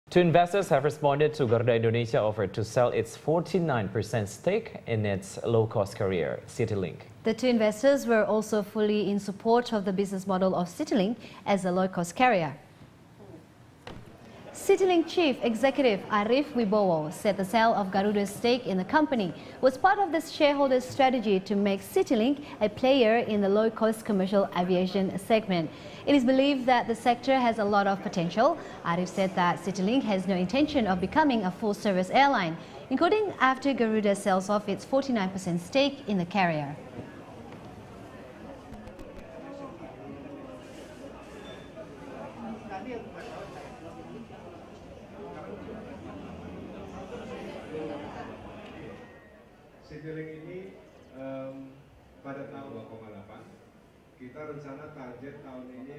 Two investors have responded to Garuda Indonesia offer to sell its 49% stake in its low-cost carrier, CityLink. The two investors were also fully in support of the business model of CityLink as a low-cost carrier. CityLink Chief Executive Arief Wibowo said the sale of Garuda's stake in the company was part of the shareholders' strategy to make CityLink a player in the low-cost commercial aviation segment. It is believed that the sector has a lot of potential. Arief said that CityLink has no intention of becoming a full-service airline, including after Garuda sells off its 49% stake in the carrier. CityLink ini pada tahun 2,8 kita rencana target tahun ini